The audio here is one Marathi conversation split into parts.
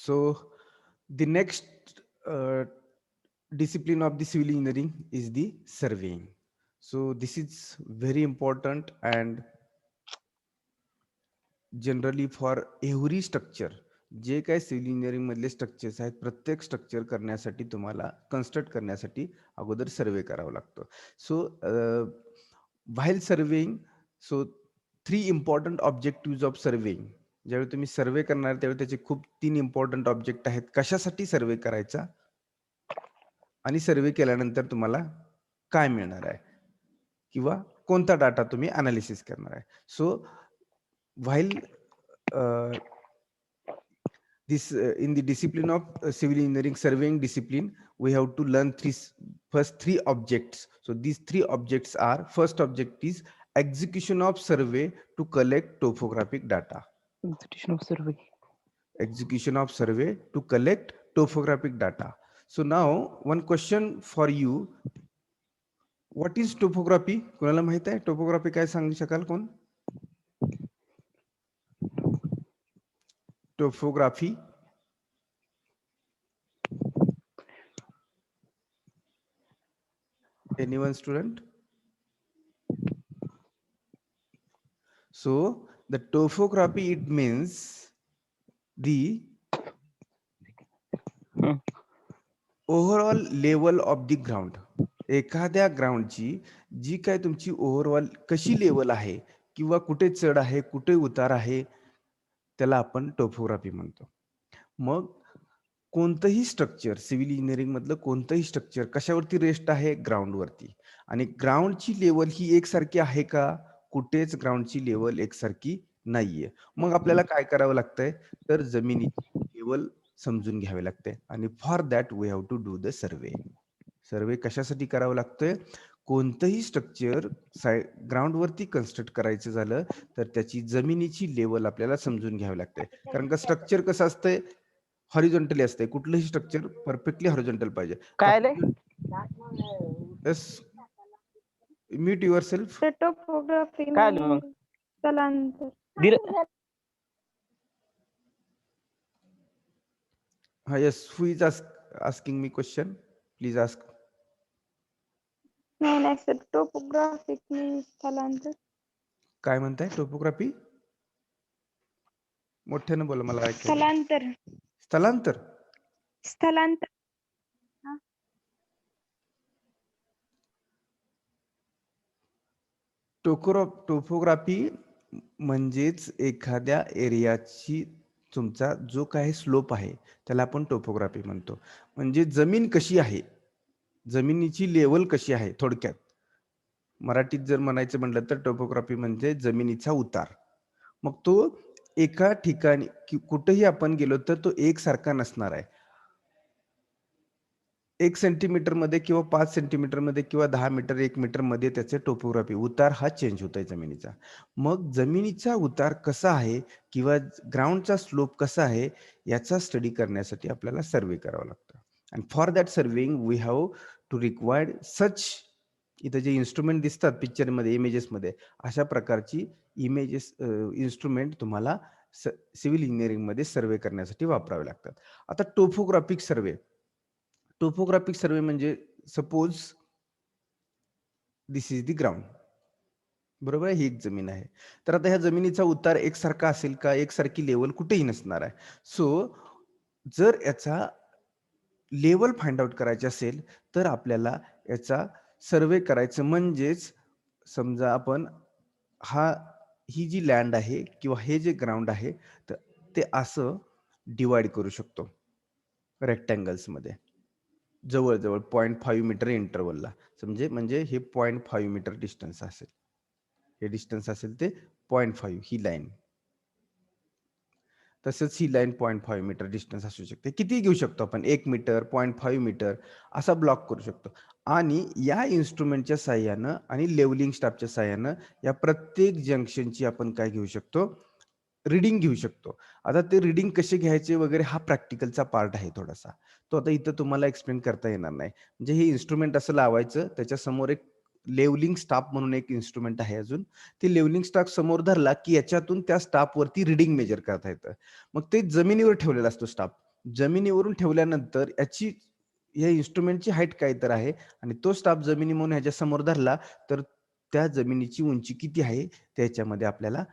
So the next uh, discipline of the civil engineering is the surveying. So this is very important, and generally for every structure, जे काय सिव्हिल इंजिनिअरिंग मधले स्ट्रक्चर्स आहेत, प्रत्येक स्ट्रक्चर करण्यासाठी तुम्हाला कन्स्ट्रक्ट करण्यासाठी अगोदर सर्वे करावं लागतं. So while surveying, so 3 important objective of surveying. ज्यावेळी तुम्ही सर्वे करणार त्यावेळी त्याचे खूप 3 इम्पॉर्टंट ऑब्जेक्ट आहेत. कशासाठी सर्वे करायचा आणि सर्वे केल्यानंतर तुम्हाला काय मिळणार आहे किंवा कोणता डाटा तुम्ही अनालिसिस करणार आहे. So while this in the discipline of civil engineering surveying discipline, we have to learn first three objects. So these three objects are: first object is execution of survey to collect topographic data. Execution of survey to collect topographic data. So now one question for you: what is topography? कोणाला माहित आहे टोपोग्राफी काय सांगू शकाल कोण? Topography. Anyone student? So the topography, it means the overall level of the ground. एखाद्या ग्राउंडची जी काय तुमची ओव्हरऑल कशी लेवल आहे किंवा कुठे चढ आहे कुठे उतार आहे त्याला आपण टोपोग्राफी म्हणतो. मग कोणतंही स्ट्रक्चर, सिव्हिल इंजिनिअरिंग मधलं कोणतंही स्ट्रक्चर कशावरती रेस्ट आहे? ग्राउंडवरती. आणि ग्राउंडची लेवल ही एकसारखी आहे का? कुठेच ग्राउंडची लेवल एकसारखी नाहीये. मग आपल्याला काय करावं लागतंय? तर जमिनीची लेवल समजून घ्यावे लागते, आणि for that we have to do the survey. Survey कशासाठी करावं लागतंय? कोणतंही स्ट्रक्चर ग्राउंडवरती कन्स्ट्रक्ट करायचं झालं तर त्याची जमिनीची लेवल आपल्याला समजून घ्यावी लागते. कारण का स्ट्रक्चर कसं असतंय? हॉरिझॉन्टली असते. कुठलंही स्ट्रक्चर परफेक्टली हॉरिझॉन्टल पाहिजे. काय yes, mute your self. Topography काय आलं मग? स्थलांतर. हा, yes, who is asking me question? Please ask. नाही सर, टोपोग्राफिक स्थलांतर. काय म्हणताय? टोपोग्राफी मोठ्यानं बोला, मला ऐकायचं. स्थलांतर. स्थलांतर. स्थलांतर. टोपोग्राफी म्हणजेच एखाद्या एरियाची तुमचा जो काही स्लोप आहे त्याला आपण टोपोग्राफी म्हणतो. म्हणजे जमीन कशी आहे, जमिनीची लेवल कशी आहे. थोडक्यात मराठीत जर म्हणायचं म्हटलं तर टोपोग्राफी म्हणजे जमिनीचा उतार. मग तो एका ठिकाणी कुठेही आपण गेलो तर तो एकसारखा नसणार आहे. 1 सेंटीमीटर मध्ये किंवा 5 सेंटीमीटर मध्ये किंवा 10 मीटर 1 मीटर मध्ये त्याचे टोपोग्राफी उतार हा चेंज होत आहे जमिनीचा. मग जमिनीचा उतार कसा आहे किंवा ग्राउंडचा स्लोप कसा आहे याचा स्टडी करण्यासाठी आपल्याला सर्वे करावा लागतो. And for that surveying we have to required such, इथे जे इन्स्ट्रुमेंट दिसतात पिक्चर मध्ये, इमेजेस मध्ये, अशा प्रकारची इमेजेस इन्स्ट्रुमेंट तुम्हाला सिव्हिल इंजिनिअरिंग मध्ये सर्वे करण्यासाठी वापरावे लागतात. आता टोपोग्राफिक सर्वे, टोपोग्राफिक सर्वे म्हणजे suppose this is the ground, बरोबर आहे, ही एक जमीन आहे. तर आता ह्या जमिनीचा उतार एकसारखा असेल का? एकसारखी लेवल कुठेही नसणार आहे. सो जर याचा लेवल फाइंड आउट करायचे असेल तर आपल्याला याचा सर्वे करायचं. म्हणजेच समजा आपण ही जी लँड आहे किंवा हे जे ग्राउंड आहे तर ते असं डिवाइड करू शकतो रेक्टँगल्स मध्ये, जवळजवळ 0.5 मीटर इंटरवलला. म्हणजे हे 0.5 मीटर डिस्टन्स असेल, हे डिस्टन्स असेल ते 0.5 ही लाईन. तसंच ही लाईन 0.5 मीटर डिस्टन्स असू शकते. किती घेऊ शकतो आपण? 1 मीटर, 0.5 मीटर असा ब्लॉक करू शकतो. आणि या इन्स्ट्रुमेंटच्या साह्यानं आणि लेवलिंग स्टाफच्या साह्यानं या प्रत्येक जंक्शनची आपण काय घेऊ शकतो? रीडिंग घेऊ शकतो. आता ते रीडिंग कसे घ्यायचे वगैरे हा प्रॅक्टिकलचा पार्ट आहे थोडासा, तो आता इथं तुम्हाला एक्सप्लेन करता येणार नाही. म्हणजे हे इन्स्ट्रुमेंट असं लावायचं, त्याच्या समोर एक लेवलिंग स्टाफ म्हणून एक इन्स्ट्रुमेंट आहे अजून, ते लेवलिंग स्टाफ समोर धरला की याच्यातून त्या स्टाफ वरती रीडिंग मेजर करता येतं. मग ते जमिनीवर ठेवलेला असतो स्टाफ, जमिनीवरून ठेवल्यानंतर या इन्स्ट्रुमेंटची हाईट काय तर आहे आणि तो स्टाफ जमिनी म्हणून ह्याच्या समोर धरला तर त्या जमिनीची उंची किती आहे त्याच्यामध्ये आपल्याला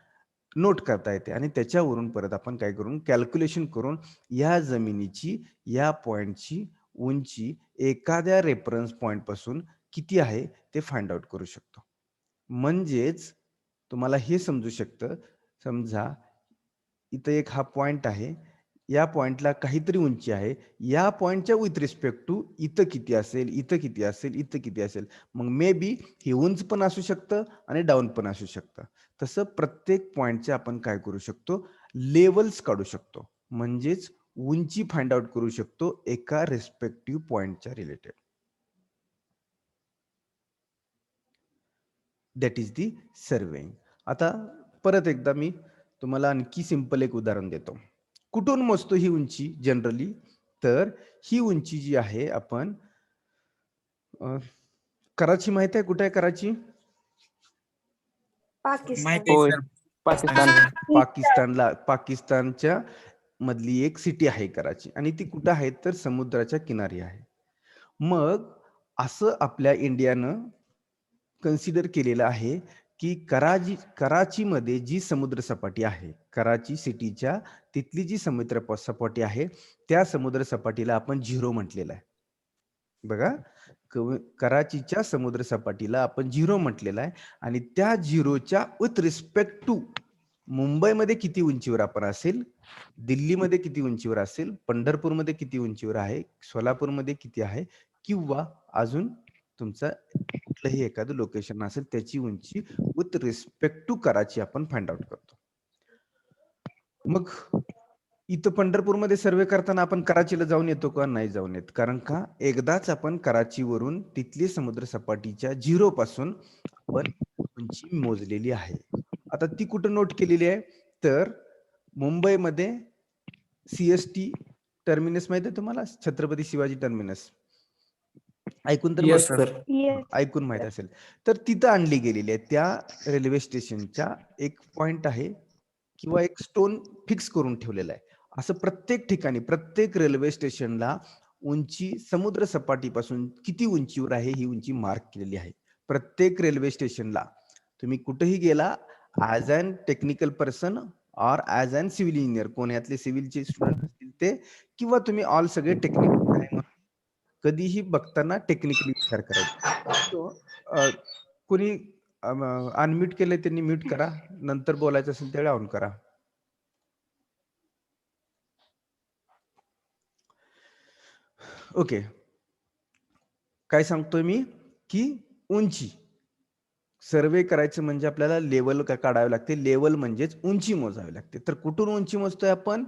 नोट करता येते आणि त्याच्यावरून परत आपण काय करून कॅल्क्युलेशन करून या जमिनीची या पॉइंटची उंची एखाद्या रेफरन्स पॉइंट पासून किती आहे ते फाइंड आउट करू शकतो. म्हणजेच तुम्हाला हे समजू शकतं, समजा इथं एक हा पॉइंट आहे. या पॉइंटला काहीतरी उंची आहे. या पॉइंटच्या विथ रिस्पेक्ट टू इथं किती असेल, इथं किती असेल, इथं किती असेल. मग मे बी हे उंच पण असू शकतं आणि डाउन पण असू शकतं. तसं प्रत्येक पॉइंटचे आपण काय करू शकतो, लेव्हल्स काढू शकतो. म्हणजेच उंची फाइंड आउट करू शकतो एका रिस्पेक्टिव्ह पॉइंटच्या related. That is the surveying. आता परत एकदा मी तुम्हाला आणखी सिंपल एक उदाहरण देतो. कुठून मोजतो ही उंची जनरली? तर ही उंची जी आहे आपण कराची माहिती आहे कुठे आहे कराची? पाकिस्तान. होय पाकिस्तान. पाकिस्तानच्या मधली एक सिटी आहे कराची आणि ती कुठं आहे तर समुद्राच्या किनारी आहे. मग असं आपल्या इंडियानं कन्सिडर केलेलं आहे की कराचीमध्ये जी समुद्र सपाटी आहे, कराची सिटीच्या तिथली जी समुद्र सपाटी आहे त्या समुद्र सपाटीला आपण झिरो म्हटलेलं आहे. बघा, कराचीच्या समुद्र सपाटीला आपण झिरो म्हटलेलं आहे आणि त्या झिरोच्या विथ रिस्पेक्ट टू मुंबईमध्ये किती उंचीवर आपण असेल, दिल्लीमध्ये किती उंचीवर असेल, पंढरपूरमध्ये किती उंचीवर आहे, सोलापूरमध्ये किती आहे किंवा अजून तुमचा कुठलंही एखादं लोकेशन असेल त्याची उंची विथ रिस्पेक्ट टू कराची आपण फाइंड आउट करतो. मग इथं पंढरपूरमध्ये सर्वे करताना आपण कराचीला जाऊन येतो का? नाही जाऊन येत. कारण का एकदाच आपण कराचीवरून तिथली समुद्र सपाटीच्या झिरो पासून आपण उंची मोजलेली आहे. आता ती कुठं नोट केलेली आहे तर मुंबईमध्ये सीएसटी टर्मिनस माहिती आहे तुम्हाला? छत्रपती शिवाजी टर्मिनस ऐकून तर येस माहित सर. येस. ऐकून माहित असेल. तर तिथं आणली गेलेली आहे. त्या रेल्वे स्टेशनच्या एक पॉइंट आहे किंवा एक स्टोन फिक्स करून ठेवलेला आहे. असं प्रत्येक ठिकाणी प्रत्येक रेल्वे स्टेशनला उंची समुद्र सपाटीपासून किती उंचीवर आहे ही उंची मार्क केलेली आहे. प्रत्येक रेल्वे स्टेशनला तुम्ही कुठेही गेला as an technical person or as an civil engineer कोण यातले सिव्हिलचे स्टुडंट असतील ते किंवा तुम्ही ऑल सगळे टेक्निकल आहे म्हणून कधीही बघताना टेक्निकली विचार करायचा. सो कोणी अनम्यूट केलंय त्यांनी म्यूट करा. नंतर बोलायचं असेल त्यावेळी ऑन करा. ओके. काय सांगतोय मी की उंची सर्वे करायचं म्हणजे आपल्याला लेवल काढावे लागते. लेवल म्हणजेच उंची मोजावी लागते. तर कुठून उंची मोजतोय आपण?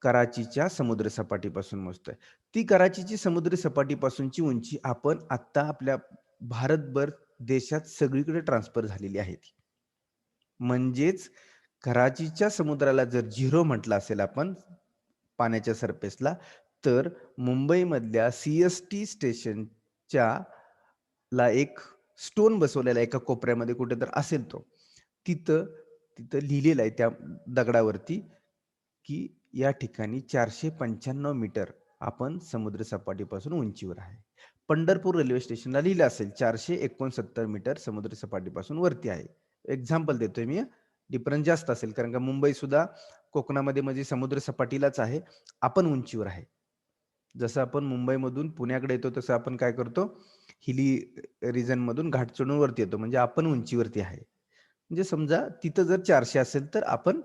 कराचीच्या समुद्र सपाटीपासून मोजतोय. ती कराचीची समुद्र सपाटीपासूनची उंची आपण आता आपल्या भारतभर देशात सगळीकडे ट्रान्सफर झालेली आहे. म्हणजेच कराचीच्या समुद्राला जर झिरो म्हटलं असेल आपण पाण्याच्या सरफेसला तर मुंबईमधल्या सीएसटी स्टेशनच्या ला एक स्टोन बसवलेला एका कोपऱ्यामध्ये कुठे तर असेल तो तिथं तिथं लिहिलेलं आहे त्या दगडावरती की या ठिकाणी 495 मीटर आपण समुद्र सपाटीपासून उंचीवर आहे. पंढरपूर रेल्वे स्टेशनला लिहिलं असेल 469 मीटर समुद्र सपाटीपासून वरती आहे. एक्झाम्पल देतोय मी. डिफरन्स जास्त असेल कारण का मुंबई सुद्धा कोकणामध्ये म्हणजे समुद्र सपाटीलाच आहे. आपण उंचीवर आहे. जसं आपण मुंबईमधून पुण्याकडे येतो तसं आपण काय करतो हिली रिजन मधून घाट चढून वरती येतो म्हणजे आपण उंचीवरती आहे. म्हणजे समजा तिथं जर 400 असेल तर आपण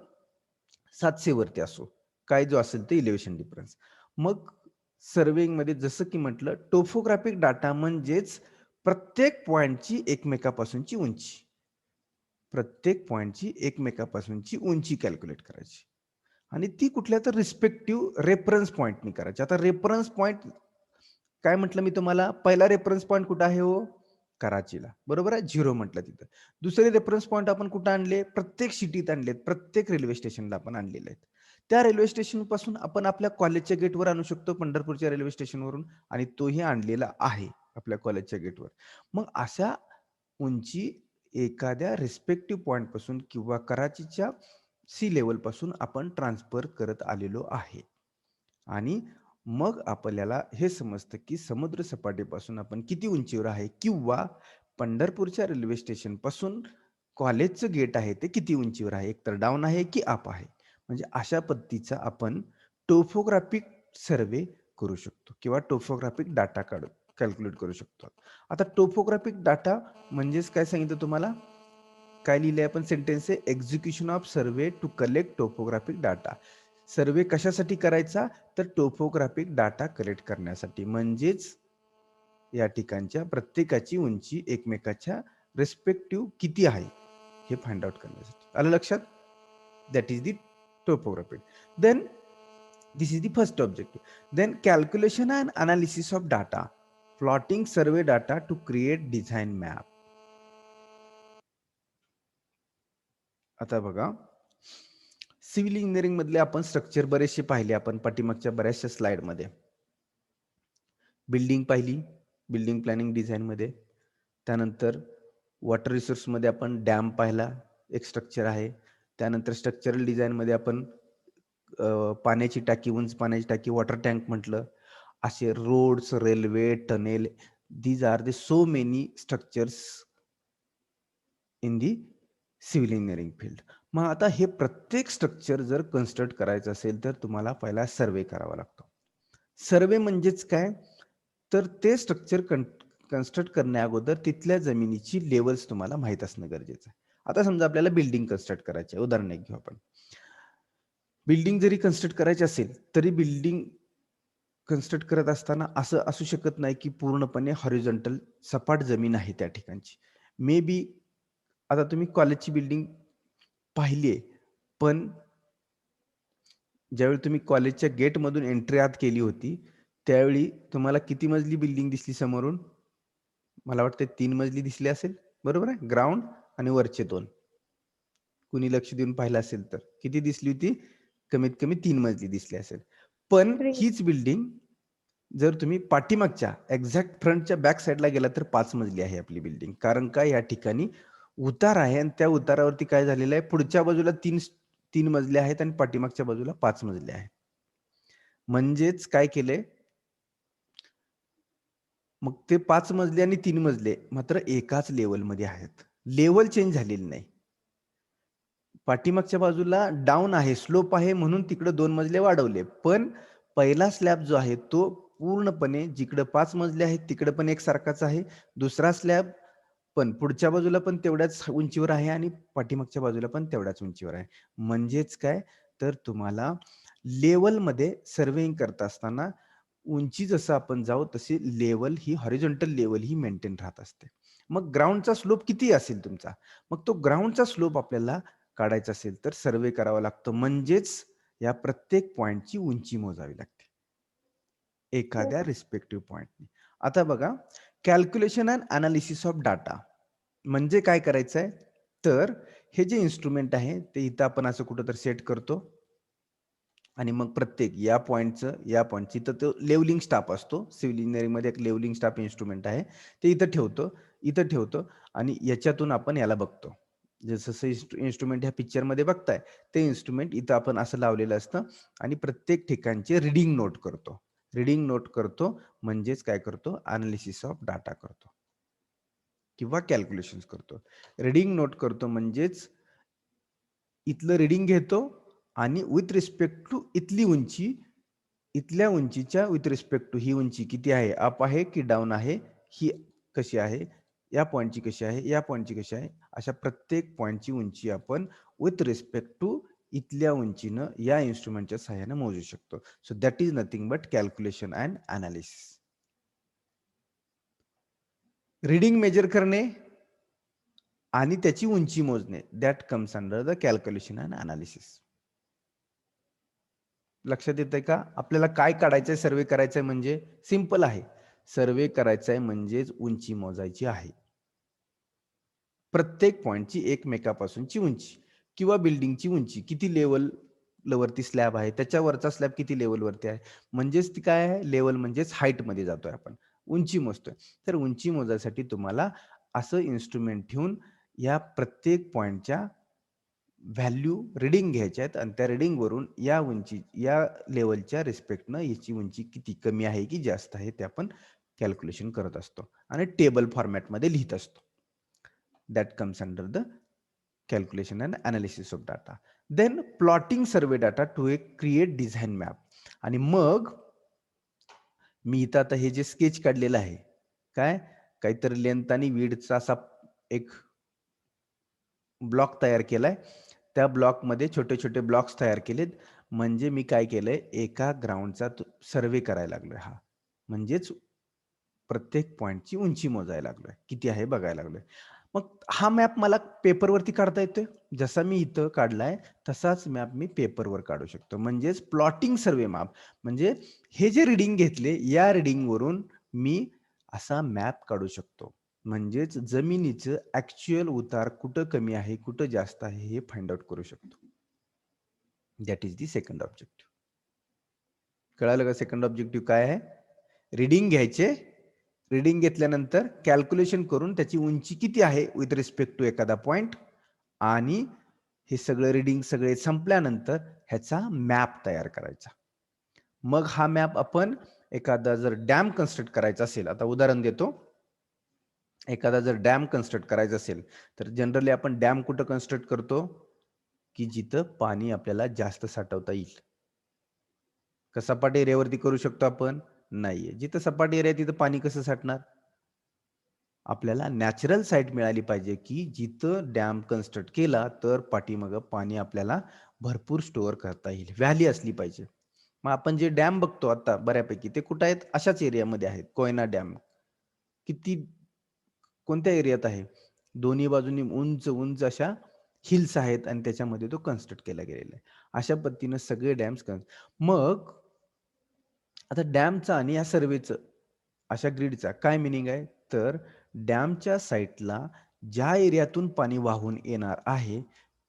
700 वरती असो. काय जो असेल ते इलेव्हेशन डिफरन्स. मग सर्वेइंग मध्ये जसं की म्हटलं टोपोग्राफिक डाटा म्हणजेच प्रत्येक पॉइंटची एकमेकापासूनची उंची. प्रत्येक पॉइंटची एकमेकापासूनची उंची कॅल्क्युलेट करायची. आणि ती कुठल्या तर रिस्पेक्टिव्ह रेफरन्स पॉइंटनी करायची. आता रेफरन्स पॉइंट काय म्हटलं मी तुम्हाला? पहिला रेफरन्स पॉइंट कुठं आहे हो? कराचीला. बरोबर आहे? झिरो म्हटलं तिथं. दुसरे रेफरन्स पॉइंट आपण कुठं आणले? प्रत्येक सिटीत आणलेत. प्रत्येक रेल्वे स्टेशनला आपण आणलेले आहेत. त्या रेल्वे स्टेशन पासून आपण आपल्या कॉलेजच्या गेटवर आणू शकतो पंढरपूरच्या रेल्वे स्टेशनवरून आणि तोही आणलेला आहे आपल्या कॉलेजच्या गेटवर. मग अशा उंची एखाद्या रिस्पेक्टिव्ह पॉइंट पासून किंवा कराचीच्या सी लेवल पासून आपण ट्रान्सफर करत आलेलो आहे. आणि मग आपल्याला हे समजतं की समुद्र सपाटीपासून आपण किती उंचीवर आहे किंवा पंढरपूरच्या रेल्वे स्टेशन पासून कॉलेजचं गेट आहे ते किती उंचीवर आहे, एकतर डाऊन आहे की अप आहे. म्हणजे अशा पद्धतीचा आपण टोपोग्राफिक सर्वे करू शकतो किंवा टोपोग्राफिक डाटा कॅल्क्युलेट करू शकतो. आता टोपोग्राफिक डाटा म्हणजेच काय सांगितलं तुम्हाला? काय लिहिलंय आपण सेंटेन्स आहे, execution of survey to collect topographic data. Survey कशासाठी करायचा? तर टोपोग्राफिक डाटा कलेक्ट करण्यासाठी. म्हणजेच या ठिकाणच्या प्रत्येकाची उंची एकमेकाच्या रिस्पेक्टिव्ह किती आहे हे फाइंड आउट करण्यासाठी. आलं लक्षात? That is the topographic. Then this is the first objective. Then calculation and analysis of data, plotting survey data to create design map. आता बघा, सिव्हिल इंजिनिअरिंग मधले आपण स्ट्रक्चर बरेचसे पाहिले आपण पाठीमागच्या बऱ्याचशा स्लाइड मध्ये. बिल्डिंग पाहिली, बिल्डिंग प्लॅनिंग डिझाईन मध्ये. त्यानंतर वॉटर रिसोर्स मध्ये आपण डॅम पाहिला, एक स्ट्रक्चर आहे. त्यानंतर स्ट्रक्चरल डिझाईन मध्ये आपण पाण्याची टाकी, उंच पाण्याची टाकी, वॉटर टँक म्हटलं. असे roads, railway, tunnel, these are the so many structures in the civil engineering field. मग आता हे प्रत्येक स्ट्रक्चर जर कन्स्ट्रक्ट करायचं असेल तर तुम्हाला पहिला सर्वे करावा लागतो. सर्वे म्हणजेच काय? तर ते स्ट्रक्चर कन्स्ट्रक्ट करण्या अगोदर तिथल्या जमिनीची लेवल्स तुम्हाला माहित असणं गरजेचं आहे. आता समजा आपल्याला बिल्डिंग कन्स्ट्रक्ट करायची आहे, उदाहरण एक घेऊ आपण. बिल्डिंग जरी कन्स्ट्रक्ट करायची असेल तरी बिल्डिंग कन्स्ट्रक्ट करत असताना असं असू शकत नाही की पूर्णपणे हॉरिझॉन्टल सपाट जमीन आहे त्या ठिकाणची. मे बी आता तुम्ही कॉलेजची बिल्डिंग पाहिली आहे, पण ज्यावेळी तुम्ही कॉलेजच्या गेटमधून एंट्री आत केली होती, त्यावेळी तुम्हाला किती मजली बिल्डिंग दिसली समोरून? मला वाटतं 3 मजली दिसली असेल, बरोबर आहे? ग्राउंड आणि वरचे 2. कुणी लक्ष देऊन पाहिलं असेल तर. किती दिसली होती? कमीत कमी 3 मजली दिसली असेल. पण 3. हीच बिल्डिंग जर तुम्ही पाठीमागच्या एक्झॅक्ट फ्रंटच्या बॅक साईडला गेला तर 5 मजली आहे आपली बिल्डिंग. कारण का या ठिकाणी उतार आहे आणि त्या उतारावरती काय झालेलं आहे, पुढच्या बाजूला 3 मजले आहेत आणि पाठीमागच्या बाजूला 5 मजले आहेत. म्हणजेच काय केलंय, मग ते 5 मजले आणि 3 मजले मात्र एकाच लेव्हलमध्ये आहेत. लेव्हल चेंज झालेली नाही. पाठीमागच्या बाजूला डाउन आहे, स्लोप आहे म्हणून तिकडे 2 मजले वाढवले. पण पहिला स्लॅब जो आहे तो पूर्णपणे जिकडे 5 मजले आहेत तिकडे पण एकसारखाच आहे. दुसरा स्लॅब पण पुढच्या बाजूला पण तेवढ्याच उंचीवर आहे आणि पाठीमागच्या बाजूला पण तेवढ्याच उंचीवर आहे. म्हणजेच काय, तर तुम्हाला लेव्हलमध्ये सर्वेइंग करत असताना उंची जसं आपण जाऊ तशी लेव्हल ही हॉरिझॉन्टल लेव्हल ही मेंटेन राहत असते. मग ग्राउंडचा स्लोप किती असेल तुमचा? मग तो ग्राउंडचा स्लोप आपल्याला काढायचा असेल तर सर्वे करावा लागतो. म्हणजेच या प्रत्येक पॉइंटची उंची मोजावी लागते. एखाद्या रिस्पेक्टिव्ह पॉइंटनी. आता बघा, calculation and analysis of data म्हणजे काय करायचंय? तर हे जे इन्स्ट्रुमेंट आहे ते इथं आपण असं कुठेतरी सेट करतो आणि मग प्रत्येक या पॉइंटची तर तो लेवलिंग स्टाफ असतो. सिव्हिल इंजिनिअरिंगमध्ये एक लेवलिंग स्टाफ इन्स्ट्रुमेंट आहे. ते इथं ठेवतो आणि याच्यातून आपण याला बघतो. जसं इन्स्ट्रुमेंट ह्या पिक्चरमध्ये बघताय, ते इन्स्ट्रुमेंट इथं आपण असं लावलेलं असतं आणि प्रत्येक ठिकाणचे रीडिंग नोट करतो. रीडिंग नोट करतो म्हणजेच काय करतो? एनालिसिस ऑफ डाटा करतो किंवा कॅल्क्युलेशन्स करतो. रीडिंग नोट करतो म्हणजेच इथलं रीडिंग घेतो आणि विथ रिस्पेक्ट टू इथली उंची, इथल्या उंचीच्या विथ रिस्पेक्ट टू ही उंची किती आहे? अप आहे की डाऊन आहे? ही कशी आहे? या पॉइंटची कशी आहे? या पॉइंटची कशी आहे? अशा प्रत्येक पॉइंटची उंची आपण विथ रिस्पेक्ट टू इथल्या उंचीनं या इन्स्ट्रुमेंटच्या सहाय्याने मोजू शकतो. So that is nothing but calculation and analysis. Reading measure करणे आणि त्याची उंची मोजणे, that comes under the calculation and analysis. लक्षात येतंय का? आपल्याला काय काढायचंय, सर्वे करायचंय म्हणजे सिंपल आहे. सर्वे करायचंय म्हणजेच उंची मोजायची आहे. प्रत्येक पॉइंटची एकमेकापासूनची उंची किंवा बिल्डिंगची उंची किती लेवलवरती स्लॅब आहे, त्याच्यावरचा स्लॅब किती लेवलवरती आहे. म्हणजेच ती काय आहे? लेवल म्हणजेच हाईटमध्ये जातोय आपण. उंची मोजतोय. तर उंची मोजायसाठी तुम्हाला असं इन्स्ट्रुमेंट ठेवून या प्रत्येक पॉइंटच्या व्हॅल्यू रिडिंग घ्यायच्या आहेत आणि त्या रिडिंगवरून या या लेवलच्या रिस्पेक्टनं याची उंची किती कमी आहे की जास्त आहे ते आपण कॅल्क्युलेशन करत असतो आणि टेबल फॉर्मॅटमध्ये लिहित असतो. That comes under the calculation and analysis of data. Then plotting survey data to create design map. आणि मग मी इथं आता हे जे स्केच काढलेलं आहे, काय काहीतरी लेंथ आणि विड्थचा असा एक ब्लॉक तयार केलाय. त्या ब्लॉकमध्ये छोटे-छोटे ब्लॉक्स तयार केलेत. म्हणजे मी काय केलंय, एका ग्राउंडचा सर्व्हे करायला लागलोय हा. म्हणजेच प्रत्येक पॉइंटची उंची मोजायला लागलोय. किती आहे बघायला लागलोय. मग हा मॅप मला पेपरवरती काढता येतोय. जसा मी इथं काढलाय तसाच मॅप मी पेपरवर काढू शकतो. म्हणजेच प्लॉटिंग सर्व्हे मॅप म्हणजे हे जे रीडिंग घेतले या रीडिंगवरून मी असा मॅप काढू शकतो. म्हणजेच जमिनीचं ॲक्चुअल उतार कुठं कमी आहे, कुठं जास्त आहे हे फाइंड आउट करू शकतो. That is the second objective. कळालं का सेकंड ऑब्जेक्टिव्ह काय आहे? रीडिंग घ्यायचे. रीडिंग घेतल्यानंतर कॅल्क्युलेशन करून त्याची उंची किती आहे विथ रिस्पेक्ट टू एखादा पॉइंट आणि हे सगळं रीडिंग सगळे संपल्यानंतर ह्याचा मॅप तयार करायचा. मग हा मॅप आपण एखादा जर डॅम कन्स्ट्रक्ट करायचा असेल, आता उदाहरण देतो. एखादा जर डॅम कन्स्ट्रक्ट करायचा असेल तर जनरली आपण डॅम कुठं कन्स्ट्रक्ट करतो की जिथं पाणी आपल्याला जास्त साठवता येईल. का सपाट एरियावरती करू शकतो आपण? नाहीये. जिथं सपाट एरिया तिथं पाणी कसं साठणार? आपल्याला नॅचरल साईट मिळाली पाहिजे की जिथं डॅम कन्स्ट्रक्ट केला तर पाठीमागं पाणी आपल्याला भरपूर स्टोअर करता येईल. व्हॅली असली पाहिजे. मग आपण जे डॅम बघतो आता बऱ्यापैकी ते कुठं आहेत? अशाच एरियामध्ये आहेत. कोयना डॅम. किती कोणत्या एरियात आहे? दोन्ही बाजूनी उंच उंच अशा हिल्स आहेत आणि त्याच्यामध्ये तो कन्स्ट्रक्ट केला गेलेला आहे. अशा पद्धतीनं सगळे डॅम्स मग आता डॅमचा आणि या सर्वेचं अशा ग्रीडचा काय मिनिंग आहे? तर डॅमच्या साईटला ज्या एरियातून पाणी वाहून येणार आहे,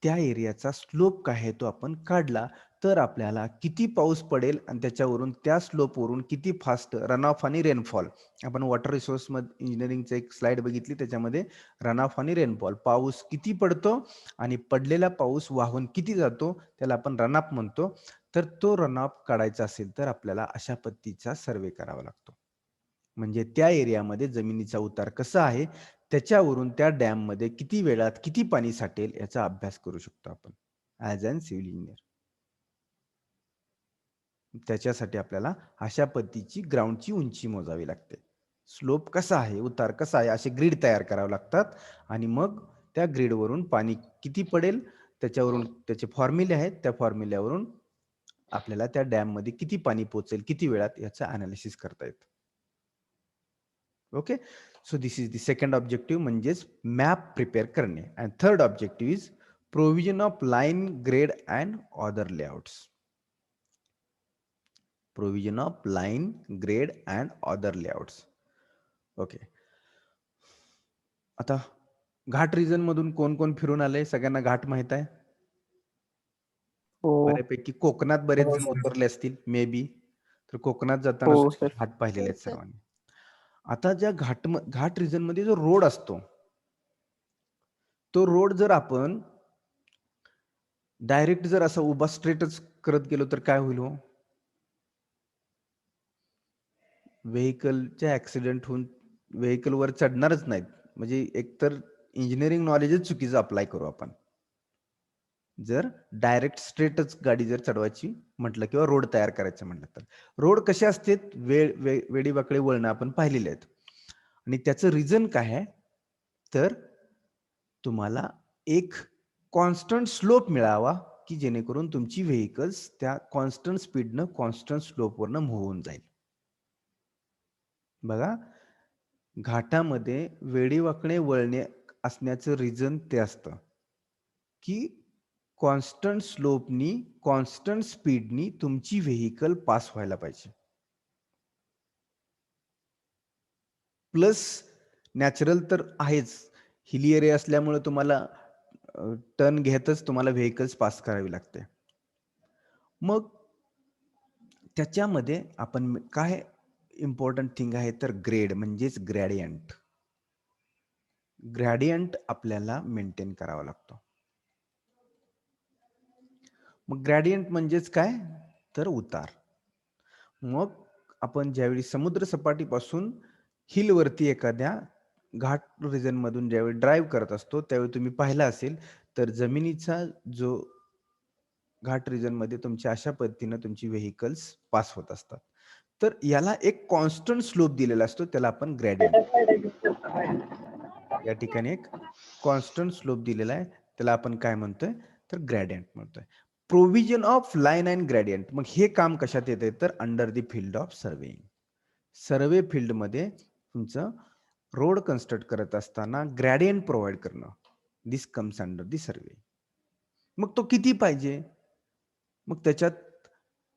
त्या एरियाचा स्लोप काय आहे तो आपण काढला, तर आपल्याला किती पाऊस पडेल आणि त्याच्यावरून त्या स्लोपवरून किती फास्ट रन ऑफ आणि रेनफॉल. आपण वॉटर रिसोर्स इंजिनिअरिंगचं एक स्लाइड बघितली त्याच्यामध्ये रन ऑफ आणि रेनफॉल पाऊस किती पडतो आणि पडलेला पाऊस वाहून किती जातो त्याला आपण रन ऑफ म्हणतो. तर तो रन ऑफ काढायचा असेल तर आपल्याला अशा पद्धतीचा सर्व्हे करावा लागतो. म्हणजे त्या एरियामध्ये जमिनीचा उतार कसा आहे त्याच्यावरून त्या डॅममध्ये किती वेळात किती पाणी साठेल याचा अभ्यास करू शकतो आपण ॲज अन सिव्हिल इंजिनियर. त्याच्यासाठी आपल्याला अशा पद्धतीची ग्राउंडची उंची मोजावी लागते. स्लोप कसा आहे, उतार कसा आहे असे ग्रीड तयार करावे लागतात आणि मग त्या ग्रीडवरून पाणी किती पडेल त्याच्यावरून त्याचे फॉर्म्युले आहेत. त्या फॉर्म्युल्यावरून आपल्याला त्या डॅममध्ये किती पाणी पोहोचेल, किती वेळात याचं ॲनालिसिस करता येतं. Okay. So this is the second objective म्हणजेच मॅप प्रिपेअर करणे. And third objective is provision of line, grade and other layouts. Provision of line, grade and other layouts. Okay. आता घाट रिजन मधून कोण कोण फिरून आले? सगळ्यांना घाट माहित आहे? हो बऱ्यापैकी कोकणात बरेच हो जण सर. उतरले असतील मे बी. तर कोकणात जाताना हो सुद्धा सर. घाट पाहिलेले आहेत सर्वांनी. आता ज्या घाट रिजन मध्ये जो रोड असतो तो रोड जर आपण डायरेक्ट जर असा उभा स्ट्रेटच करत गेलो तर काय होईल हो? व्हेइकलच्या ऍक्सिडेंट होऊन व्हेइकलवर चढणारच नाहीत. म्हणजे एकतर इंजिनिअरिंग नॉलेजच चुकीचं अप्लाय करू आपण. जर डायरेक्ट स्ट्रेटच गाडी जर चढवायची म्हटलं किंवा रोड तयार करायचं म्हटलं तर. रोड कसे असते वेडीवाकडे वळणं आपण पाहिलेले आहेत. आणि त्याचं रिझन काय आहे? तर तुम्हाला एक कॉन्स्टंट स्लोप मिळावा की जेणेकरून तुमची व्हेइकल्स त्या कॉन्स्टंट स्पीडनं कॉन्स्टंट स्लोपवरनं मूव्ह होऊन जाईल. बघा घाटामध्ये वेडीवाकडे वळणे असण्याचं रिझन ते असतं की कॉन्स्टंट स्लोपनी कॉन्स्टंट स्पीडनी तुमची व्हेइकल पास व्हायला पाहिजे. प्लस नॅचरल तर आहेच. हिली एरिया असल्यामुळे तुम्हाला टर्न घेतच तुम्हाला व्हेइकल्स पास करावी लागते. मग त्याच्यामध्ये आपण काय इम्पॉर्टंट थिंग आहे तर ग्रेड म्हणजेच ग्रॅडियंट. ग्रॅडियंट आपल्याला मेंटेन करावा लागतो. मग ग्रेडियंट म्हणजेच काय? तर उतार. मग आपण ज्यावेळी समुद्र सपाटीपासून हिलवरती एखाद्या घाट रिजनमधून ज्यावेळी ड्राईव्ह करत असतो, त्यावेळी तुम्ही पाहिलं असेल, तर जमिनीचा जो घाट रिजनमध्ये तुमच्या अशा पद्धतीनं तुमची व्हेइकल्स पास होत असतात. तर याला एक कॉन्स्टंट स्लोप दिलेला असतो, त्याला आपण ग्रेडियंट. या ठिकाणी एक कॉन्स्टंट स्लोप दिलेला आहे, त्याला आपण काय म्हणतोय? तर ग्रेडियंट म्हणतोय. Provision of line and gradient. मग हे काम कशात येतंय? तर under the field of surveying. Survey फील्डमध्ये तुमचं रोड कन्स्ट्रक्ट करत असताना ग्रेडियंट प्रोव्हाईड करणं. This comes under the survey. मग तो किती पाहिजे? मग त्याच्यात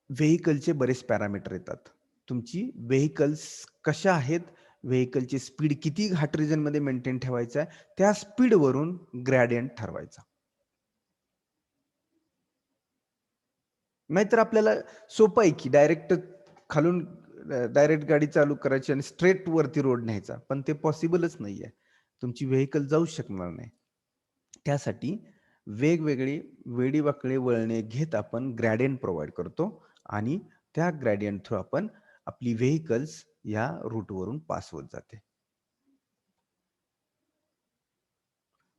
व्हेइकलचे बरेच पॅरामीटर येतात. तुमची व्हेइकल्स कशा आहेत? व्हेइकलची स्पीड किती घाट रिजनमध्ये मेंटेन ठेवायचा आहे? त्या स्पीडवरून ग्रेडियंट ठरवायचा. नाहीतर आपल्याला सोपं आहे की खालून डायरेक्ट गाडी चालू करायची आणि स्ट्रेट वरती रोड न्यायचा. पण ते पॉसिबलच नाहीये. तुमची व्हेइकल जाऊ शकणार नाही. त्यासाठी वेगवेगळी वेडीवाकडी वळणे घेत आपण ग्रेडियंट प्रोव्हाईड करतो आणि त्या ग्रेडियंट थ्रू आपण आपली व्हेइकल्स या रूटवरून पास होत जाते.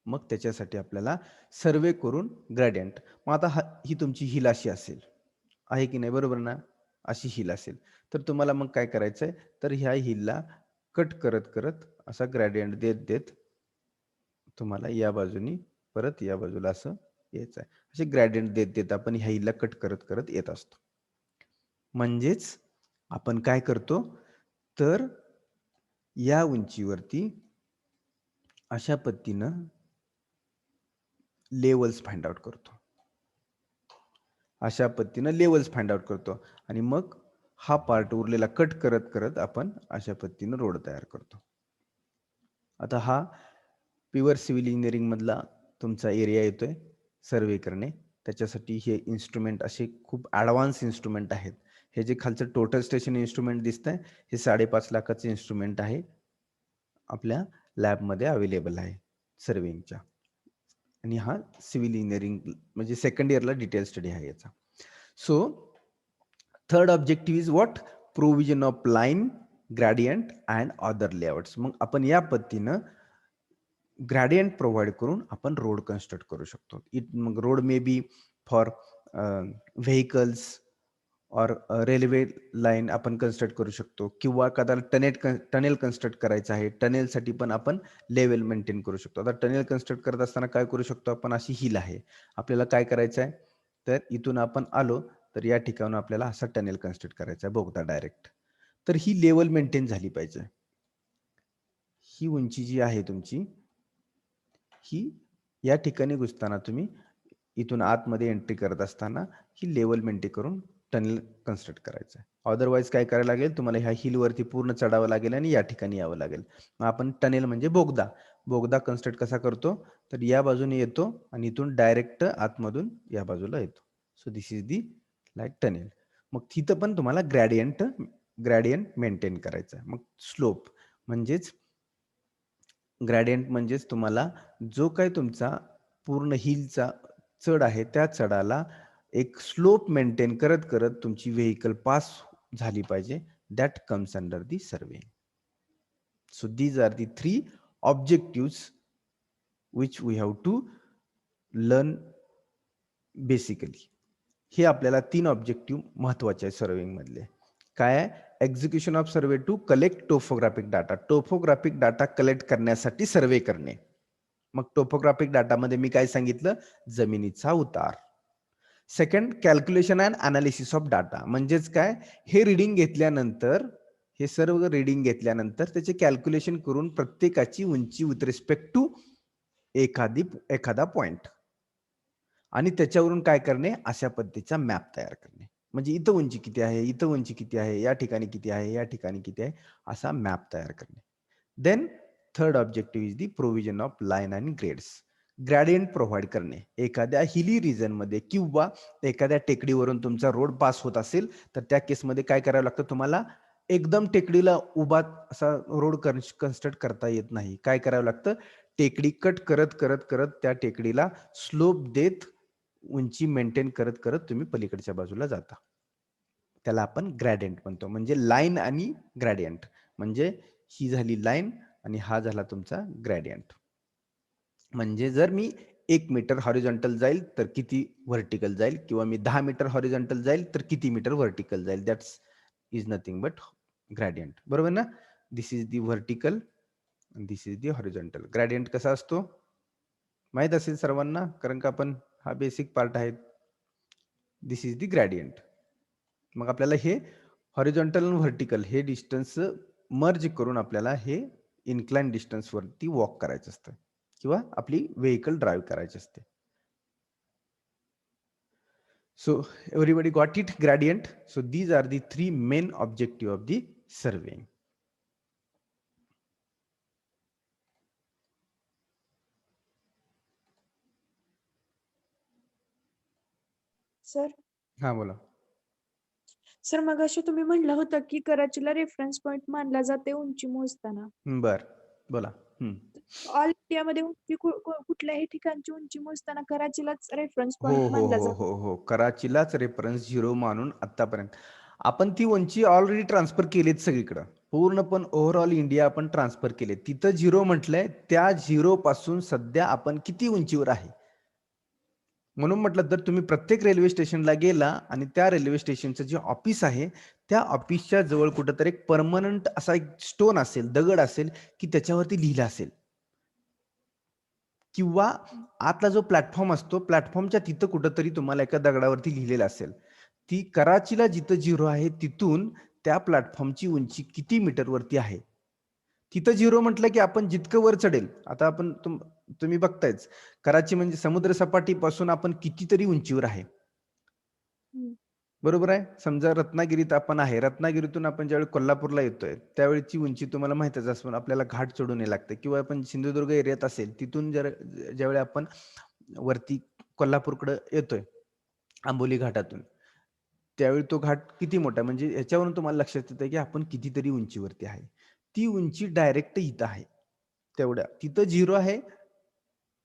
मग त्याच्यासाठी आपल्याला सर्वे करून ग्रेडियंट. मग आता ही तुमची हिल अशी असेल. आहे की नाही? बरोबर ना? अशी हिल असेल. तर तुम्हाला मग काय करायचंय? तर ह्या हिलला कट करत असा ग्रेडियंट देत तुम्हाला या बाजूनी परत या बाजूला असं यायचं आहे. असे ग्रेडियंट देत आपण ह्या हिलला कट करत येत असतो. म्हणजेच आपण काय करतो? तर या उंचीवरती अशा पद्धतीनं लेव्हल्स फाइंड आउट करतो. अशा पद्धतीनं लेव्हल्स फाइंड आउट करतो आणि मग हा पार्ट उरलेला कट करत आपण अशा पद्धतीनं रोड तयार करतो. आता हा प्युअर सिव्हिल इंजिनिअरिंग मधला तुमचा एरिया येतोय सर्वे करणे. त्याच्यासाठी हे इन्स्ट्रुमेंट असे खूप ॲडव्हान्स इन्स्ट्रुमेंट आहेत. हे जे खालचं टोटल स्टेशन इन्स्ट्रुमेंट दिसतंय, हे 5.5 लाखाचं इन्स्ट्रुमेंट आहे. आपल्या लॅबमध्ये अवेलेबल आहे सर्वेइंगच्या. आणि हा सिव्हिल इंजिनिअरिंग म्हणजे सेकंड इयरला डिटेल स्टडी आहे याचा. So third objective is what? Provision of line, gradient and other layouts. मग आपण या पद्धतीनं ग्रेडियंट प्रोव्हाईड करून आपण रोड कन्स्ट्रक्ट करू शकतो. मग road may be for vehicles और रेल्वे लाईन आपण कन्स्ट्रक्ट करू शकतो किंवा कदाचित टनेल कन्स्ट्रक्ट करायचं आहे. टनेलसाठी पण आपण लेवल मेंटेन करू शकतो. आता टनेल कन्स्ट्रक्ट करत असताना काय करू शकतो आपण? अशी हिल आहे. आपल्याला काय करायचं आहे? तर इथून आपण आलो तर या ठिकाणून आपल्याला असा टनेल कन्स्ट्रक्ट करायचा आहे बोगदा डायरेक्ट. तर ही लेवल मेंटेन झाली पाहिजे. ही उंची जी आहे तुमची, ही या ठिकाणी घुसताना तुम्ही इथून आतमध्ये एंट्री करत असताना ही लेवल मेंटेन करून टनेल कन्स्ट्रक्ट करायचं आहे. अदरवाईज काय करायला लागेल? तुम्हाला ह्या हिलवरती पूर्ण चढावं लागेल आणि या ठिकाणी यावं लागेल. मग आपण टनेल म्हणजे बोगदा. बोगदा कन्स्ट्रक्ट कसा करतो? तर या बाजूने येतो आणि इथून डायरेक्ट आतमधून या बाजूला येतो. So this is the like tunnel. मग तिथं पण तुम्हाला ग्रेडियंट मेंटेन करायचं आहे. मग स्लोप म्हणजेच तुम्हाला जो काही तुमचा पूर्ण हिलचा चढ आहे, त्या चढाला एक स्लोप मेंटेन करत तुमची व्हेइकल पास झाली पाहिजे. That comes under the survey. So these are the 3 objectives which we have to learn basically. हे आपल्याला 3 ऑब्जेक्टिव्ह महत्वाचे आहे सर्वेइंग मधले. काय आहे? Execution of survey to collect topographic data. Topographic data collect करण्यासाठी सर्वे करणे. मग टोपोग्राफिक डाटामध्ये मी काय सांगितलं? जमिनीचा उतार. Second, calculation and analysis of data. म्हणजेच काय? हे सर्व रीडिंग घेतल्यानंतर त्याचे कॅल्क्युलेशन करून प्रत्येकाची उंची विथ रिस्पेक्ट टू एखादा पॉइंट आणि त्याच्यावरून काय करणे? अशा पद्धतीचा मॅप तयार करणे. म्हणजे इथं उंची किती आहे, इथं उंची किती आहे, या ठिकाणी किती आहे, या ठिकाणी किती आहे, असा मॅप तयार करणे. Then third objective is the provision of line and grades. Gradient provide करणे. एखाद्या हिली रिजनमध्ये किंवा एखाद्या टेकडीवरून तुमचा रोड पास होत असेल, तर त्या केसमध्ये काय करावं लागतं तुम्हाला? एकदम टेकडीला उभा असा रोड कन्स्ट्रक्ट करता येत नाही. काय करावं लागतं? टेकडी कट करत त्या टेकडीला स्लोप देत उंची मेंटेन करत करत तुम्ही पलीकडच्या बाजूला जाता. त्याला आपण ग्रेडियंट म्हणतो. म्हणजे लाईन आणि ग्रेडियंट. म्हणजे ही झाली लाईन आणि हा झाला तुमचा ग्रेडियंट. म्हणजे जर मी 1 मीटर हॉरिझॉन्टल जाईल तर किती व्हर्टिकल जाईल किंवा मी 10 मीटर हॉरिझॉन्टल जाईल तर किती मीटर व्हर्टिकल जाईल. That's is nothing but gradient. बरोबर ना? धिस इज दी व्हर्टिकल आणि this is the horizontal. Gradient कसा असतो? माहीत असेल सर्वांना, कारण का आपण हा बेसिक पार्ट आहे. This is the gradient. मग आपल्याला हे हॉरिझॉन्टल आणि व्हर्टिकल हे डिस्टन्स मर्ज करून आपल्याला हे इन्क्लाइन डिस्टन्स वरती वॉक करायचं असतं किंवा आपली व्हेइकल ड्राईव्ह करायची असते. So everybody got it? Gradient. So these are the three main objective of the surveying. Sir हा बोला. सर मगाशी तुम्ही म्हणलं होतं की कराचीला रेफरन्स पॉइंट मानला जाते उंची मोजताना. बर बोला. ऑल इंडियामध्ये उंची कुठल्याही ठिकाणची उंची मोजताना कराचीलाच रेफरन्स हो पॉइंट हो मानला हो जातो. हो हो कराचीलाच रेफरन्स 0 मानून आतापर्यंत आपण ती उंची ऑलरेडी ट्रान्सफर केलीत सगळीकडं. पूर्ण पण ओव्हरऑल इंडिया आपण ट्रान्सफर केले. तिथं 0 म्हटलंय, त्या 0 पासून सध्या आपण किती उंचीवर आहे. म्हणून म्हटलं तर तुम्ही प्रत्येक रेल्वे स्टेशनला गेला आणि त्या रेल्वे स्टेशनचं जे ऑफिस आहे त्या ऑफिसच्या जवळ कुठंतरी एक परमनंट असा एक स्टोन असेल, दगड असेल की त्याच्यावरती लिहिलं असेल किंवा आतला जो प्लॅटफॉर्म असतो प्लॅटफॉर्मच्या तिथं कुठंतरी तुम्हाला एका दगडावरती लिहिलेलं असेल. ती कराचीला जिथं 0 आहे तिथून त्या प्लॅटफॉर्मची उंची किती मीटरवरती आहे. तिथं 0 म्हटलं की आपण जितकं वर चढेल, आता आपण तुम्ही बघतायच कराची म्हणजे समुद्र सपाटीपासून आपण कितीतरी उंचीवर आहे. बरोबर आहे. समजा रत्नागिरीत आपण आहे. रत्नागिरीतून आपण ज्यावेळी कोल्हापूरला येतोय, त्यावेळीची उंची तुम्हाला माहीतच असेल आपल्याला घाट चढून यायला लागतं किंवा आपण सिंधुदुर्ग एरियात असेल, तिथून ज्यावेळी आपण वरती कोल्हापूरकडे येतोय, आंबोली घाटातून, त्यावेळी तो घाट किती मोठा आहे म्हणजे ह्याच्यावरून तुम्हाला लक्षात येतं की आपण कितीतरी उंचीवरती आहे. ती उंची डायरेक्ट इथं आहे. तेवढ्या तिथं 0 आहे.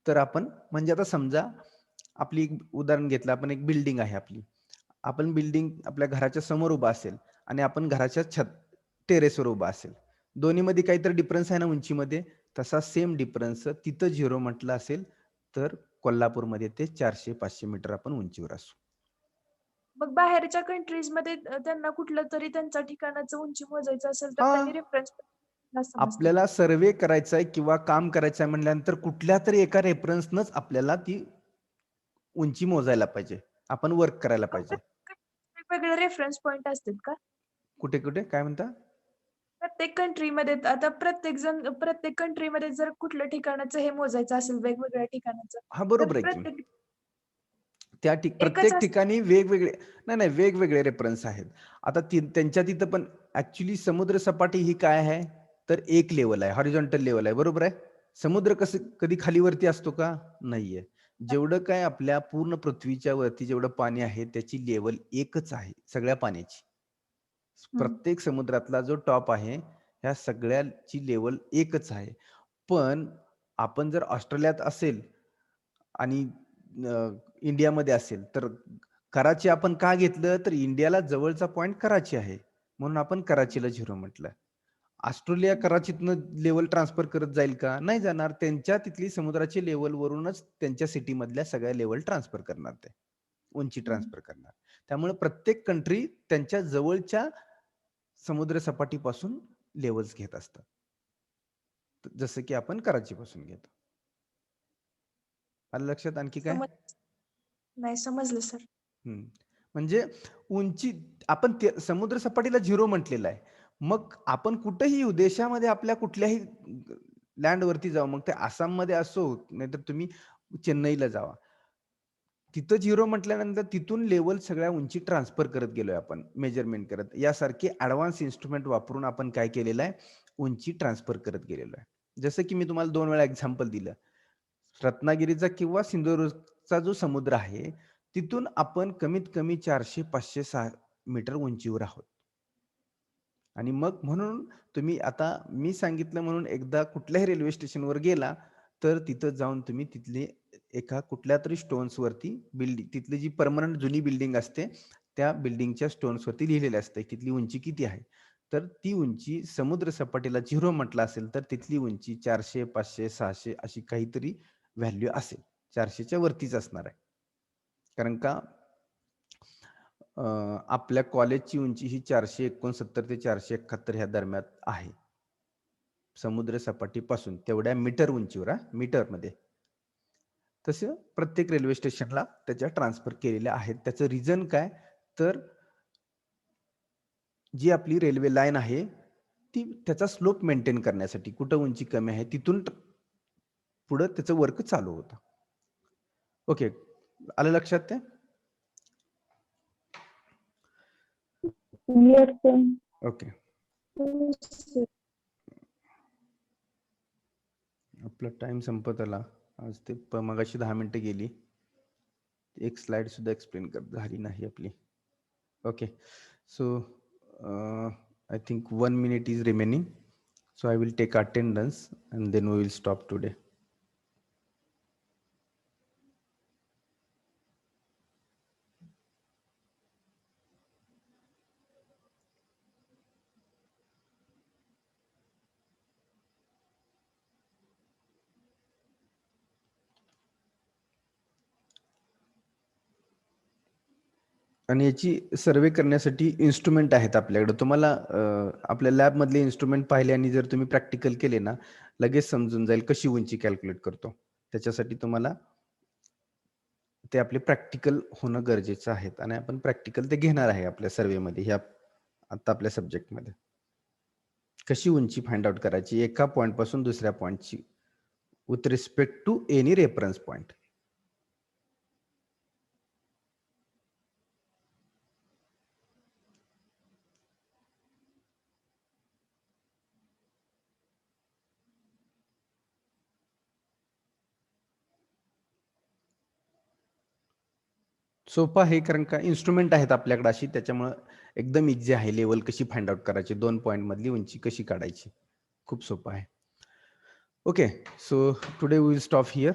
तर आपण म्हणजे आता समजा आपली एक उदाहरण घेतलं आपण एक बिल्डिंग आहे आपली. आपण बिल्डिंग आपल्या घराच्या समोर उभा असेल आणि आपण घराच्या टेरेसवर उभा असेल. दोन्हीमध्ये काहीतरी डिफरन्स आहे ना उंचीमध्ये. तसा सेम डिफरन्स तिथं 0 म्हटलं असेल तर कोल्हापूरमध्ये ते 400-500 मीटर आपण उंचीवर असू. मग बाहेरच्या कंट्रीज मध्ये त्यांना कुठलं तरी त्यांच्या ठिकाणाचं उंची मोजायचं असेल तर हा. त्यांनी रेफरन्स समजतात. आपल्याला सर्वे करायचा आहे किंवा काम करायचं आहे म्हणल्यानंतर कुठल्या तरी एका रेफरन्सनच आपल्याला ती उंची मोजायला पाहिजे. आपण वर्क करायला पाहिजे. वेगवेगळे रेफरन्स पॉइंट असतात का? कुठे कुठे काय म्हणता? प्रत्येक कंट्रीमध्ये आता प्रत्येक कंट्रीमध्ये जर कुठल्या ठिकाणाचं हे मोजायचं असेल वेगवेगळ्या ठिकाणाचं हा तर बरोबर आहे की प्रत्येक एकच प्रत्येक ठिकाणी वेगवेगळे नाही वेगवेगळे रेफरन्स आहेत. आता त्यांच्या तिथं पण ऍक्च्युली समुद्र सपाटी ही काय आहे तर एक लेवल आहे, हॉरिझॉन्टल लेवल आहे. बरोबर आहे. समुद्र कधी खालीवरती असतो का? नाहीये. जेवढं काय आपल्या पूर्ण पृथ्वीच्या वरती जेवढं पाणी आहे त्याची लेवल एकच आहे सगळ्या पाण्याची. प्रत्येक समुद्रातला जो टॉप आहे ह्या सगळ्याची लेवल एकच आहे. पण आपण जर ऑस्ट्रेलियात असेल आणि इंडियामध्ये असेल तर कराची आपण का घेतलं तर इंडियाला जवळचा पॉइंट कराची आहे म्हणून आपण कराचीला 0 म्हटलं. ऑस्ट्रेलिया कराचीतनं लेवल ट्रान्सफर करत जाईल का? नाही जाणार. त्यांच्या तिथली समुद्राची लेवल वरूनच त्यांच्या सिटी मधल्या सगळ्या लेवल ट्रान्सफर करणार ते. उंची ट्रान्सफर करणार. त्यामुळे प्रत्येक कंट्री त्यांच्या जवळच्या समुद्र सपाटीपासून लेवल्स घेत असतात. जसं की आपण कराचीपासून घेतो. आलं लक्षात आणखी काय? नाही समजलं सर. म्हणजे उंची आपण समुद्र सपाटीला 0 म्हटलेलं आहे. मग आपण कुठेही येऊ देशामध्ये आपल्या कुठल्याही लँडवरती जाऊ मग ते आसाममध्ये असो नाहीतर तुम्ही चेन्नईला जावा. तिथं 0 म्हटल्यानंतर तिथून लेवल सगळ्या उंची ट्रान्सफर करत गेलोय आपण मेजरमेंट करत. यासारखे ॲडव्हान्स इन्स्ट्रुमेंट वापरून आपण काय केलेलं आहे उंची ट्रान्सफर करत गेलेलो आहे. जसं की मी तुम्हाला 2 वेळा एक्झाम्पल दिलं. रत्नागिरीचा किंवा सिंधुदुर्गचा जो समुद्र आहे तिथून आपण कमीत कमी 400-500 मीटर उंचीवर आहोत. आणि मग म्हणून तुम्ही आता मी सांगितलं म्हणून एकदा कुठल्याही रेल्वे स्टेशनवर गेला तर तिथं जाऊन तुम्ही तिथले एका कुठल्या तरी स्टोन्स वरती बिल्डिंग, तिथली जी परमनंट जुनी बिल्डिंग असते त्या बिल्डिंगच्या स्टोन्स वरती लिहिलेले असते तिथली उंची किती आहे. तर ती उंची समुद्र सपाटीला 0 म्हटलं असेल तर तिथली उंची 400, 500, 600 अशी काहीतरी व्हॅल्यू असेल. 400च्या वरतीच असणार आहे. कारण का आपल्या कॉलेजची उंची ही 469 ते 471 ह्या दरम्यान आहे. समुद्र सपाटीपासून तेवढ्या मीटर उंचीवर, मीटरमध्ये. तसं प्रत्येक रेल्वे स्टेशनला त्याच्या ट्रान्सफर केलेल्या आहेत. त्याचं रिझन काय, तर जी आपली रेल्वे लाईन आहे ती त्याचा स्लोप मेंटेन करण्यासाठी, कुठं उंची कमी आहे तिथून पुढं त्याचं वर्क चालू होतं. ओके, आलं लक्षात ते? Clear sir. ओके, आपला टाइम संपत आला. आज ते मगाशी 10 मिनिटं गेली. एक स्लाइड सुद्धा एक्सप्लेन झाली नाही आपली. Okay, so I think 1 minute is remaining. So I will take attendance and then we will stop today. आणि याची सर्वे करण्यासाठी इन्स्ट्रुमेंट आहेत आपल्याकडे. तुम्हाला आपल्या लॅब मधले इन्स्ट्रुमेंट पाहिले आणि जर तुम्ही प्रॅक्टिकल केले ना, लगेच समजून जाईल कशी उंची कॅल्क्युलेट करतो. त्याच्यासाठी तुम्हाला ते आपले प्रॅक्टिकल होणं गरजेचं आहे आणि आपण प्रॅक्टिकल ते घेणार आहे आपल्या सर्वेमध्ये, ह्या आता आपल्या सब्जेक्टमध्ये. कशी उंची फाइंड आउट करायची एका पॉइंट पासून दुसऱ्या पॉइंटची with respect to any reference point. सोपं आहे कारण का इन्स्ट्रुमेंट आहेत आपल्याकडे अशी, त्याच्यामुळे एकदम इझी आहे. लेवल कशी फाइंड आउट करायची, 2 पॉइंट मधली उंची कशी काढायची, खूप सोपं आहे. Okay, so today we will stop here.